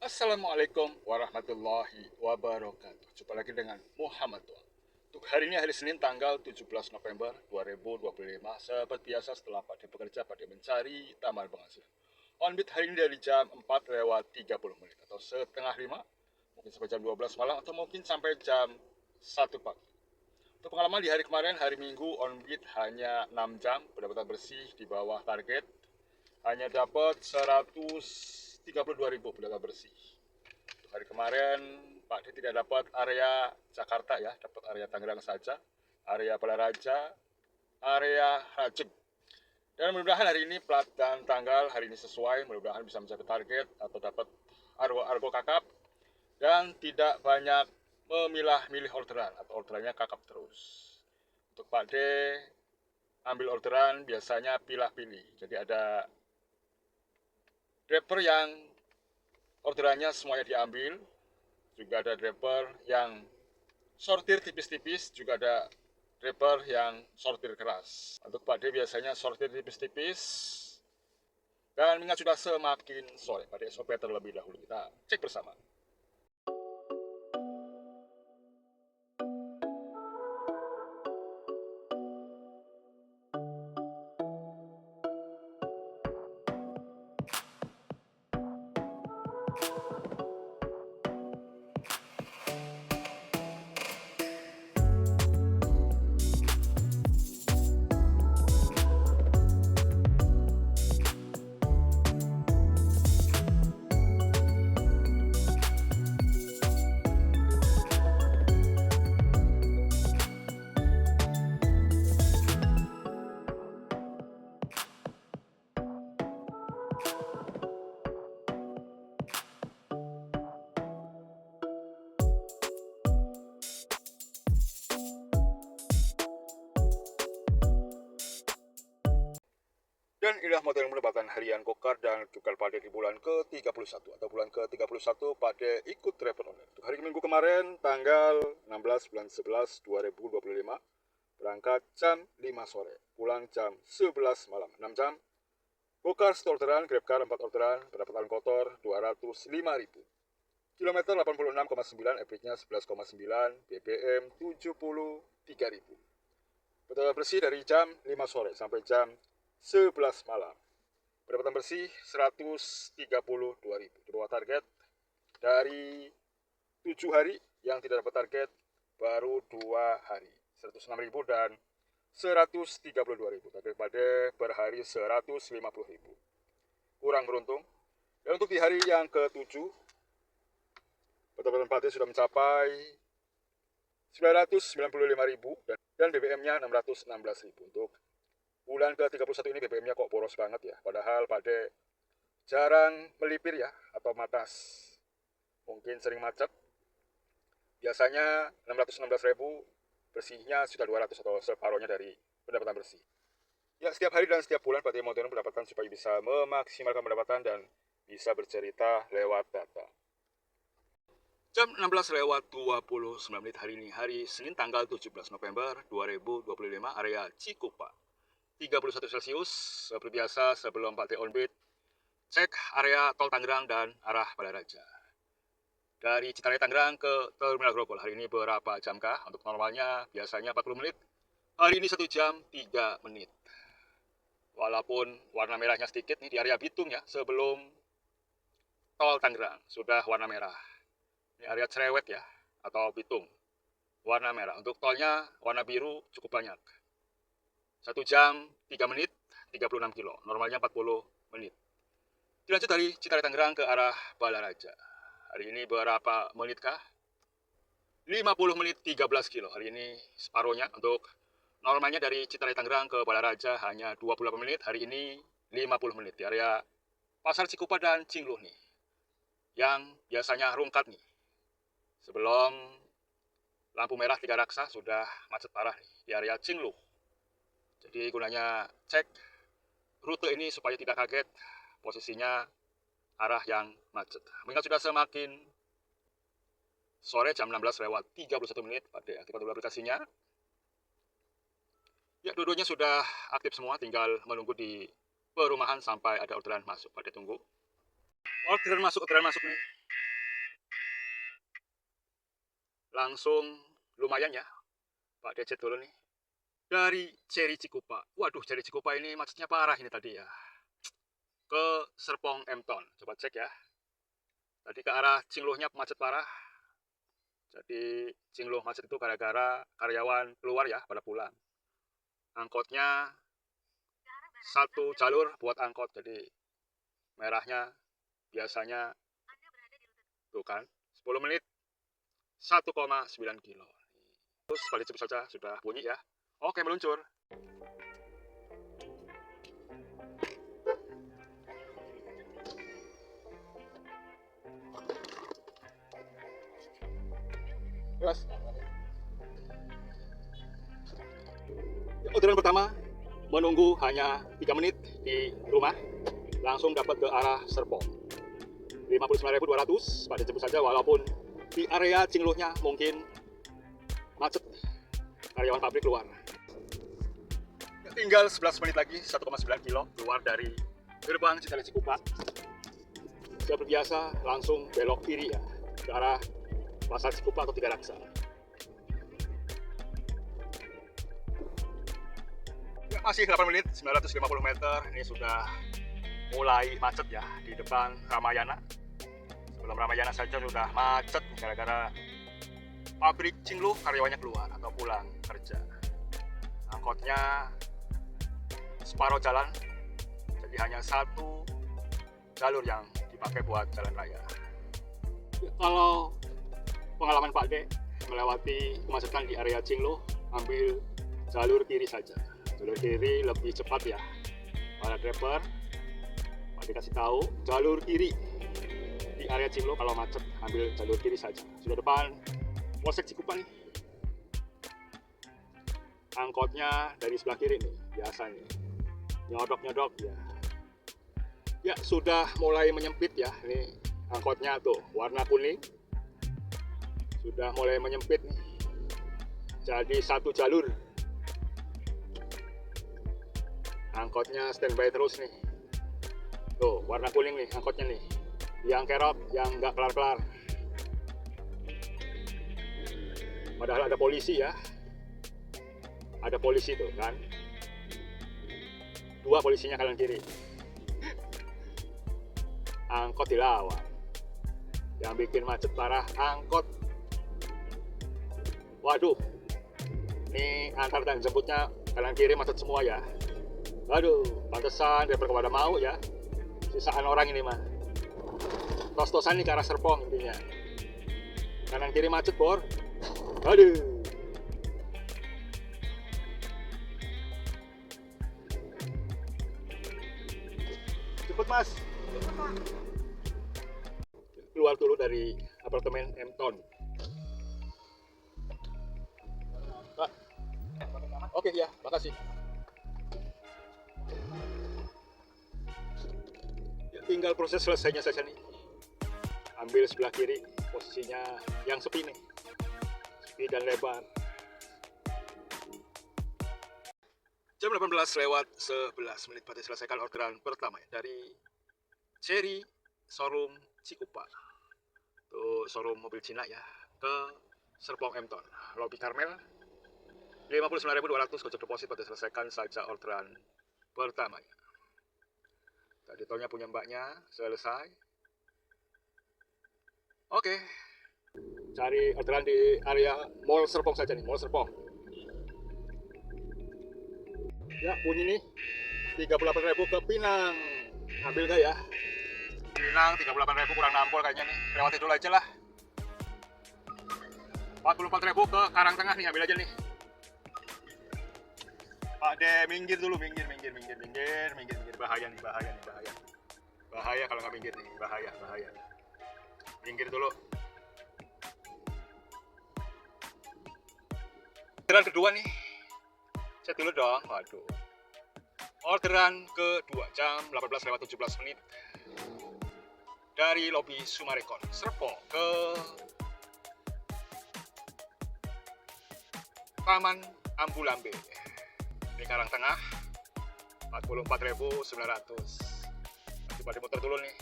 Assalamualaikum warahmatullahi wabarakatuh. Jumpa lagi dengan Muhammad Tuan. Untuk hari ini hari Senin tanggal 17 November 2025. Seperti biasa setelah Pak bekerja, Pak mencari tambahan penghasilan. On beat hari ini dari jam 4 lewat 30 menit atau setengah 5, mungkin sampai jam 12 malam atau mungkin sampai jam 1 pagi. Untuk pengalaman di hari kemarin, hari Minggu, on beat hanya 6 jam, pendapatan bersih di bawah target, hanya dapat 132.000 pendapatan bersih. Untuk hari kemarin, Pak D tidak dapat area Jakarta ya, dapat area Tangerang saja, area Balaraja, area Rajek. Dan mudah-mudahan hari ini plat dan tanggal hari ini sesuai, mudah-mudahan bisa mencapai target atau dapat argo kakap dan tidak banyak memilah-milih orderan atau orderannya kakap terus. Untuk Pak D, ambil orderan biasanya pilah-pilih. Jadi ada driver yang orderannya semuanya diambil, juga ada driver yang sortir tipis-tipis, juga ada driver yang sortir keras. Untuk Pak D biasanya sortir tipis-tipis, dan mengingat sudah semakin sore, Pak D SOP terlebih dahulu. Kita cek bersama. Dan inilah model pendapatan harian Gokar dan Gokar Pade di bulan ke-31 atau bulan ke-31 Pade ikut driver online. Untuk hari Minggu kemarin tanggal 16 bulan 11 2025 berangkat jam 5 sore, pulang jam 11 malam, 6 jam. Gokar 1 orderan, Grabcar 4 orderan, pendapatan kotor 205.000. Kilometer 86,9, average-nya 11,9, BBM 73.000. Pendapatan bersih dari jam 5 sore sampai jam 11 malam. Pendapatan bersih 132.000. Di bawah target dari 7 hari yang tidak dapat target baru 2 hari. 106.000 dan 132.000. Target pada per hari 150.000. Kurang beruntung. Dan untuk di hari yang ke-7, pendapatan Pade sudah mencapai 995.000 dan BBM-nya 616.000. Untuk bulan ke-31 ini BBM-nya kok boros banget ya. Padahal Pade jarang melipir ya atau matas. Mungkin sering macet. Biasanya 616.000, bersihnya sudah 200 atau separuhnya dari pendapatan bersih. Ya, setiap hari dan setiap bulan Pade mau pendapatan supaya bisa memaksimalkan pendapatan dan bisa bercerita lewat data. Jam 16 lewat 29 menit hari ini, hari Senin tanggal 17 November 2025, area Cikupa. 31 Celcius, seperti biasa sebelum Pak T on beat, cek area tol Tangerang dan arah Balaraja. Dari Citaraya Tangerang ke Terminal Grogol, hari ini berapa jamkah? Untuk normalnya biasanya 40 menit, hari ini 1 jam 3 menit. Walaupun warna merahnya sedikit nih di area Bitung ya, sebelum tol Tangerang sudah warna merah. Ini area Cerewet ya, atau Bitung, warna merah. Untuk tolnya warna biru cukup banyak. 1 jam 3 menit 36 kilo, normalnya 40 menit. Dilanjut dari Citaraya Tangerang ke arah Balaraja. Hari ini berapa menitkah? 50 menit 13 kilo. Hari ini separuhnya. Untuk normalnya dari Citaraya Tangerang ke Balaraja hanya 28 menit. Hari ini 50 menit di area Pasar Cikupa dan Cingluh nih, yang biasanya rungkat nih. Sebelum lampu merah 3 raksa sudah macet parah nih di area Cingluh. Jadi gunanya cek rute ini supaya tidak kaget posisinya arah yang macet. Mengingat sudah semakin sore, jam 16 lewat 31 menit, Pade aktifkan dulu aplikasinya. Ya, dua-duanya sudah aktif semua, tinggal menunggu di perumahan sampai ada orderan masuk. Pade tunggu. Orderan masuk nih. langsung lumayan ya Pak Decet dulu nih. Dari Ceri Cikupa. Waduh, Ceri Cikupa ini macetnya parah ini tadi ya. Ke Serpong Empton. Coba cek ya. Tadi ke arah Cingluhnya macet parah. Jadi Cingluh macet itu gara-gara karyawan keluar ya pada pulang. Angkotnya satu jalur buat angkot. Jadi merahnya biasanya tuh kan 10 menit 1,9 kilo. Terus balik cepat saja sudah bunyi ya. Oke, meluncur. Kelas. Orderan pertama menunggu hanya 3 menit di rumah, langsung dapat ke arah Serpong. 59.200 pada jemput saja, walaupun di area Cingluhnya mungkin macet, karyawan pabrik keluar. Tinggal 11 menit lagi, 1,9 kilo keluar dari gerbang Citali Cikupa. Seperti biasa langsung belok kiri ya ke arah Pasar Cikupa atau Tiga Raksa. Ya, masih 8 menit, 950 meter. Ini sudah mulai macet ya di depan Ramayana. Sebelum Ramayana saja sudah macet gara-gara pabrik Cingluh karyawannya keluar atau pulang kerja. Angkotnya separuh jalan, jadi hanya satu jalur yang dipakai buat jalan raya. Ya, kalau pengalaman Pak D melewati kemacetan di area Cingluh, ambil jalur kiri saja. Jalur kiri lebih cepat ya. Para driver, Pak D kasih tahu jalur kiri di area Cingluh kalau macet ambil jalur kiri saja. Sudah depan Polsek Cikupa nih. Angkotnya dari sebelah kiri nih biasanya. Nyodok-nyodok ya. Ya sudah mulai menyempit ya. Ini angkotnya tuh warna kuning. Sudah mulai menyempit nih. Jadi satu jalur. Angkotnya standby terus nih. Tuh warna kuning nih angkotnya nih. Yang kerok, yang nggak kelar-kelar. Padahal ada polisi ya. Ada polisi tuh kan. 2 polisinya kanan kiri. Angkot dilawan. Yang bikin macet parah angkot. Waduh. Ini antar dan jemputnya kanan kiri macet semua ya. Waduh, pantesan driver kepada mau ya. Sisaan orang ini mah. Tos-tosan nih ke arah Serpong intinya. Kanan kiri macet, Bor. Aduh. Cepet Mas. Keluar dulu dari apartemen Empton. Pak. Oke ya, makasih. Ya, tinggal proses selesainya saja nih. Ambil sebelah kiri, posisinya yang sepi nih. Sepi dan lebar. Jam 18:11 pada selesaikan orderan pertama ya, dari Ceri Showroom Cikupa. Tuh showroom mobil Cina ya, ke Serpong Empton. Lobby Karmel. 59.200 gojek deposit pada selesaikan saja orderan pertama ya. Tadi tolnya punya mbaknya selesai. Oke. Cari orderan di area Mall Serpong saja nih, Mall Serpong. Ya, bunyi nih 38.000 ke Pinang. Ambil gak ya? Pinang 38.000 kurang nampol kayaknya nih. Lewati dulu aja lah. 44.000 ke Karangtengah nih, ambil aja nih. Pak D, minggir dulu, minggir. Bahaya nih. Bahaya kalau nggak minggir nih, bahaya. Minggir dulu. Orderan kedua nih. Cek dulu dong, waduh. Orderan kedua jam 18:17 dari lobi Sumarekon Serpong ke Taman Ambulambe. Ini Karangtengah 44.900. Coba dimuter dulu nih.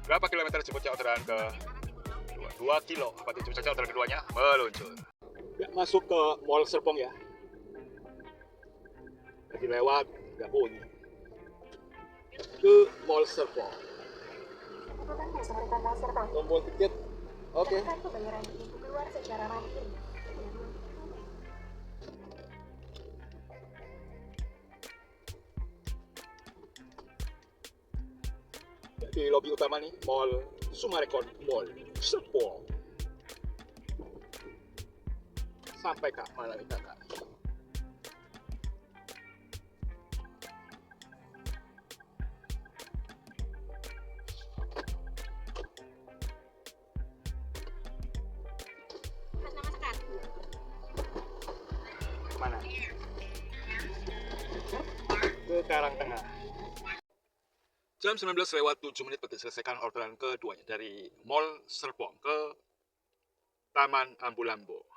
Berapa kilometer jemputnya orderan ke 2 kilo. Berarti cepat saja orderan keduanya meluncur. Ya, masuk ke Mall Serpong ya. Lagi lewat, nggak bunyi. Ke Mall Serpong. Tombol tiket. Oke. Pembayaran di pintu keluar secara mandiri. Di lobi utama nih, Mall Summarecon Mall Serpong. Sampai kak, mana nih kakak? Mana? Ke Karangtengah. Jam 19:07 berarti selesaikan orderan keduanya dari Mall Serpong ke Taman Ambu-Lambo.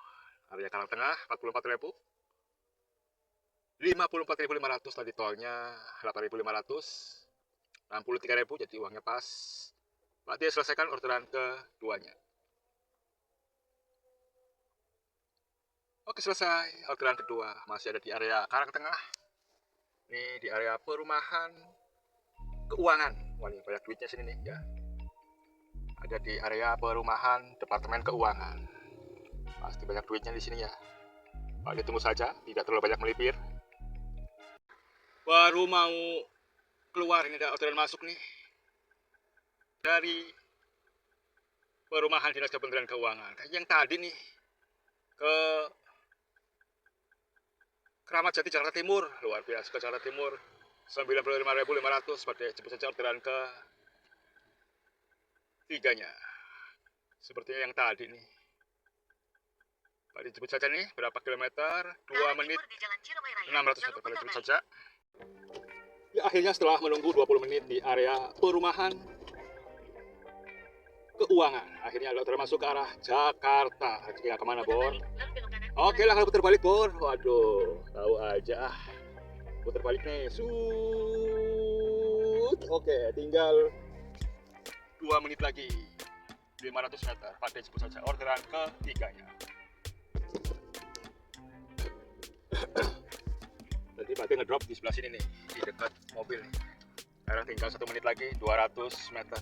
Area Karangtengah 44.000. 54.500 tadi tolnya 8.500. 63.000 jadi uangnya pas. Berarti selesaikan orderan keduanya. Oke, selesai orderan kedua. Masih ada di area Karangtengah. Ini di area perumahan keuangan. Wah, ini banyak duitnya sini nih ya. Ada di area perumahan departemen keuangan. Pasti banyak duitnya di sini ya. Pak, ditunggu saja, tidak terlalu banyak melipir. Baru mau keluar, ini ada orderan masuk nih dari perumahan dinas Kementerian Keuangan. Yang tadi nih ke Kramat Jati Jakarta Timur, luar biasa ke Jakarta Timur. 95.500 pada jemput saja orderan ke tiganya. Sepertinya yang tadi nih. Pak, dijemput saja nih, berapa kilometer? 2 menit 600 meter, pada jemput saja. Ya, akhirnya setelah menunggu 20 menit di area perumahan keuangan, akhirnya ada orderan masuk ke arah Jakarta. Kira kemana, Bor? Oke lah, kalau putar balik, Bor. Waduh, tahu aja. Putar balik nih. Oke, tinggal 2 menit lagi. 500 meter. Pada jemput saja orderan ketiganya. Tadi Pak ngedrop di sebelah sini nih, di dekat mobil nih. Sekarang tinggal 1 menit lagi, 200 meter.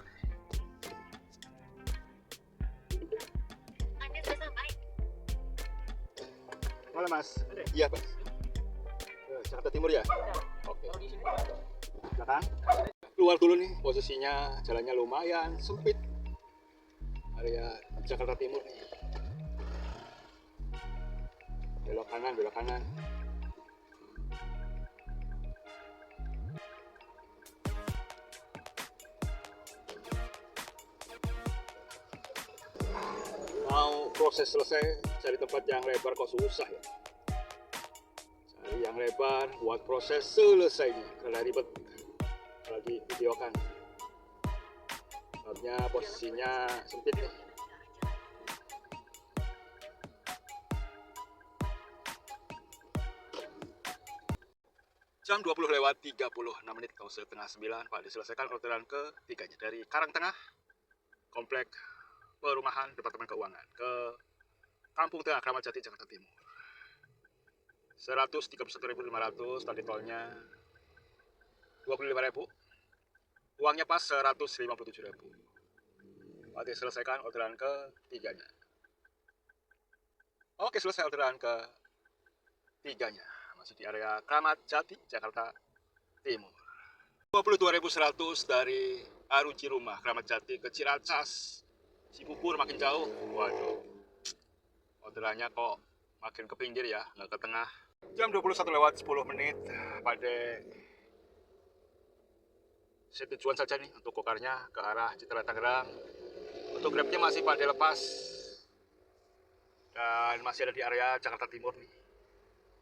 Anda sudah sampai? Mana, Mas? Iya, Mas. Jakarta Timur ya? Oke. Belakang. Keluar dulu nih, posisinya jalannya lumayan sempit. Area Jakarta Timur nih. Belok kanan, belok kanan. Mau proses selesai, cari tempat yang lebar kok susah ya. Cari yang lebar buat proses selesai nih, karena ribet lagi videokan. Sebabnya posisinya sempit nih. Jam 20:36 menit, kalau setengah 9, Pak, diselesaikan orderan ketiganya dari Karangtengah, komplek perumahan Departemen Keuangan ke Kampung Tengah Kramat Jati Jakarta Timur. 131.500 tadi tolnya 25.000. Uangnya pas 157.000. Berarti selesaikan orderan ketiganya. Oke, selesai orderan ketiganya. Masih di area Kramat Jati Jakarta Timur. 22.100 dari Aruci Rumah Kramat Jati ke Ciracas Cibubur, makin jauh. Waduh, orderannya kok makin ke pinggir ya, nggak ke tengah. Jam 21:10 menit pada set tujuan saja nih untuk kokarnya ke arah Citra Tangerang. Untuk grabnya masih pada lepas dan masih ada di area Jakarta Timur nih,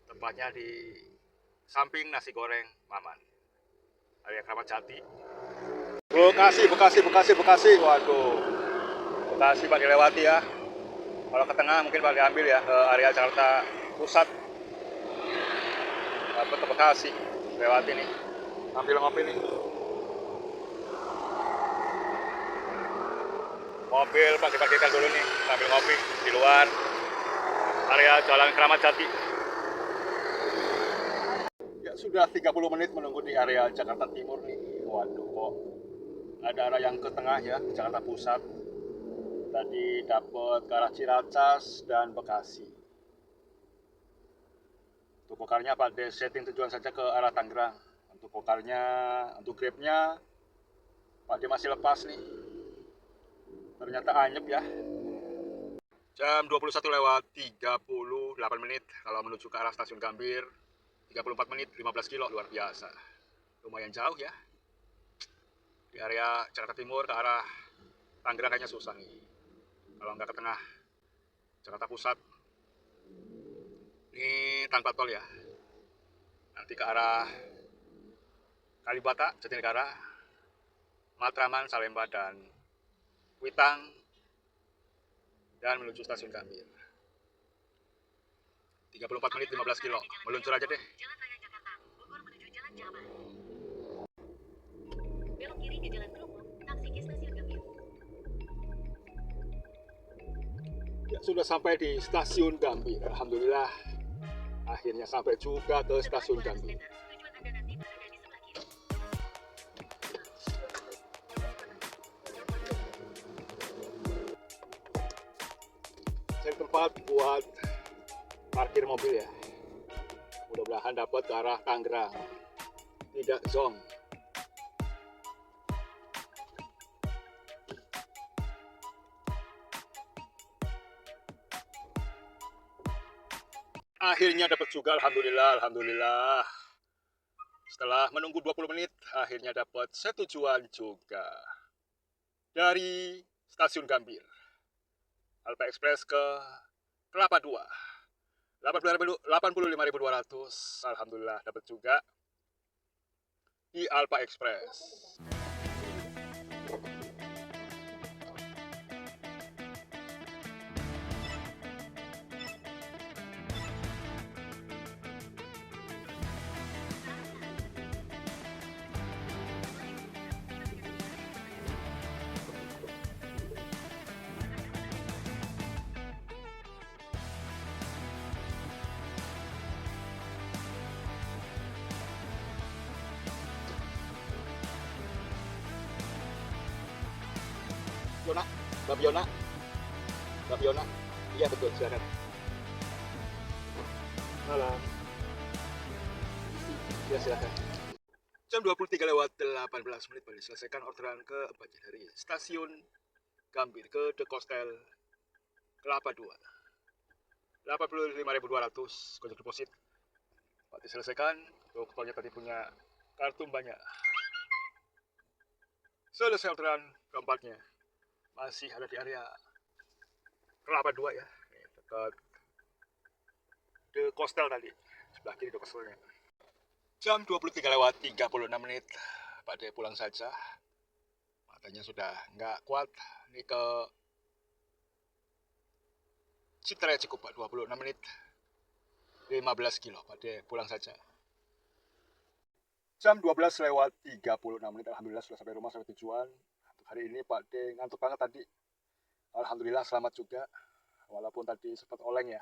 tempatnya di samping nasi goreng Maman, area Kramat Jati. Bekasi. Waduh, Bekasi Pak dilewati ya. Kalau ke tengah mungkin Pak diambil ya ke area Jakarta Pusat. Dapat ke Bekasi, lewati nih. Ambil ngopi nih. Mobil parkir-parkirkan dulu nih sambil ngopi di luar area Jalan Keramat Jati. Ya sudah 30 menit menunggu di area Jakarta Timur nih. Waduh kok ada arah yang ke tengah ya, Jakarta Pusat. Tadi dapat ke arah Ciracas dan Bekasi. Untuk pokarnya pada setting tujuan saja ke arah Tangerang. Untuk pokarnya, untuk grabnya Pak D masih lepas nih. Ternyata anyep ya. Jam 21:38 menit kalau menuju ke arah stasiun Gambir. 34 menit 15 kilo, luar biasa. Lumayan jauh ya. Di area Jakarta Timur ke arah Tangerang kayaknya susah nih. Kalau nggak ke tengah Jakarta Pusat. Ini tanpa tol ya. Nanti ke arah Kalibata, Jatinegara, Matraman, Salemba, dan Kuitang, dan menuju stasiun Gambir. 34 menit 15 kilo. Meluncur aja deh. Jalan Raya Jakarta, Bogor menuju Jalan Jawa. Belok kiri ke Jalan Kerumuk, taksi ke stasiun Gambir. Ya, sudah sampai di stasiun Gambir. Alhamdulillah. Akhirnya sampai juga ke stasiun Gambir. Tujuan Anda nanti berada di sebelah kiri. Cari tempat buat parkir mobil ya. Mudah-mudahan dapat ke arah Tangerang. Tidak zong. Akhirnya dapat juga, alhamdulillah, alhamdulillah. Setelah menunggu 20 menit, akhirnya dapat setujuan juga. Dari stasiun Gambir. Alpa Express ke Kelapa 2. 85.200. Alhamdulillah dapat juga di Alpa Express. Yona, Mbak Yona, Mbak Yona, iya betul, silakan. Malam. Ya silakan. Jam 23:18 baru diselesaikan orderan keempatnya dari stasiun Gambir ke The Coastal Kelapa 2. 85.200 kocek deposit. Pak diselesaikan, dokternya tadi punya kartu banyak. Selesai orderan keempatnya. Masih ada di area Kelapa 2 ya, dekat The Coastal tadi, sebelah kiri The Coastalnya. Jam 23:36 menit, Pak D pulang saja. Matanya sudah nggak kuat, ini ke Citraya Cikupa 26 menit, 15 kilo, Pak D pulang saja. Jam 12:36 menit, alhamdulillah sudah sampai rumah, sampai tujuan. Hari ini Pak D ngantuk banget tadi. Alhamdulillah selamat juga. Walaupun tadi sempat oleng ya.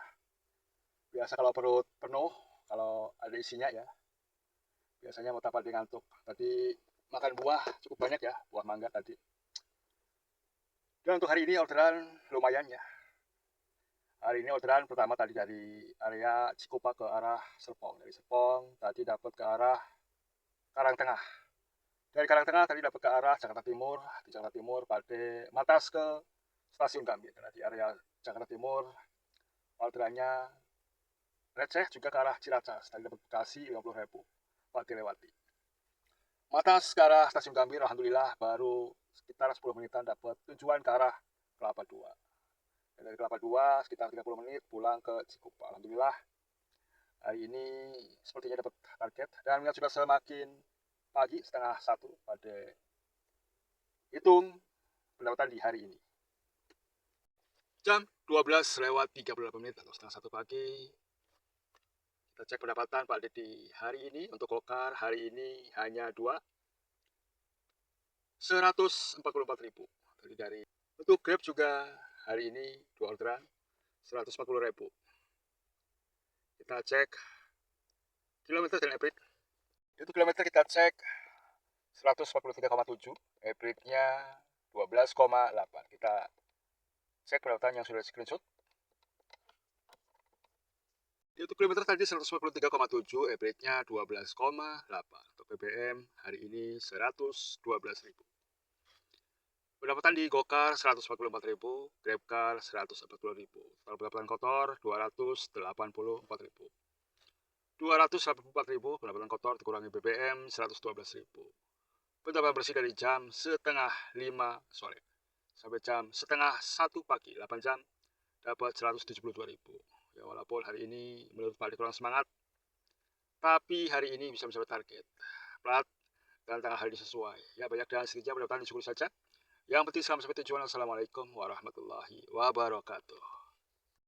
Biasa kalau perut penuh, kalau ada isinya ya. Biasanya mau Pak D ngantuk. Tadi makan buah cukup banyak ya, buah mangga tadi. Dan untuk hari ini orderan lumayan ya. Hari ini orderan pertama tadi dari area Cikupa ke arah Serpong. Dari Serpong tadi dapat ke arah Karangtengah. Dari Karangtengah tadi dapat ke arah Jakarta Timur. Di Jakarta Timur pada matas ke stasiun Gambir. Karena di area Jakarta Timur orderannya receh juga ke arah Ciracas. Tadi dapat Bekasi 50.000 pada lewati. Matas ke arah stasiun Gambir, alhamdulillah baru sekitar 10 menitan dapat tujuan ke arah Kelapa 2. Dan dari Kelapa 2 sekitar 30 menit pulang ke Cikupa. Alhamdulillah hari ini sepertinya dapat target dan melihat juga semakin pagi 12:30 pada hitung pendapatan di hari ini. Jam 12:38 menit atau 12:30 pagi. Kita cek pendapatan Pak D di hari ini. Untuk Gokar hari ini hanya 144.000. Dari Untuk Grab juga hari ini 2 orderan 140.000. Kita cek kilometer dan average. Untuk kilometer kita cek 143,7, average-nya 12,8. Kita cek pendapatan yang sudah screenshot. Untuk kilometer tadi 143,7, average-nya 12,8. Untuk BBM hari ini 112.000. Pendapatan di GoCar 144.000, GrabCar 140.000. Total pendapatan kotor 284.000. 284.000 pendapatan kotor dikurangi BBM 112.000. Pendapatan bersih dari jam setengah 5 sore sampai jam setengah 1 pagi, 8 jam, dapat 172.000. Ya, walaupun hari ini menurut Pak Adi kurang semangat, tapi hari ini bisa mencapai target. Plat dan tanggal hari ini sesuai. Ya, banyak dan sedikitnya pendapatan disyukuri saja. Yang penting selamat sampai tujuan. Assalamualaikum warahmatullahi wabarakatuh.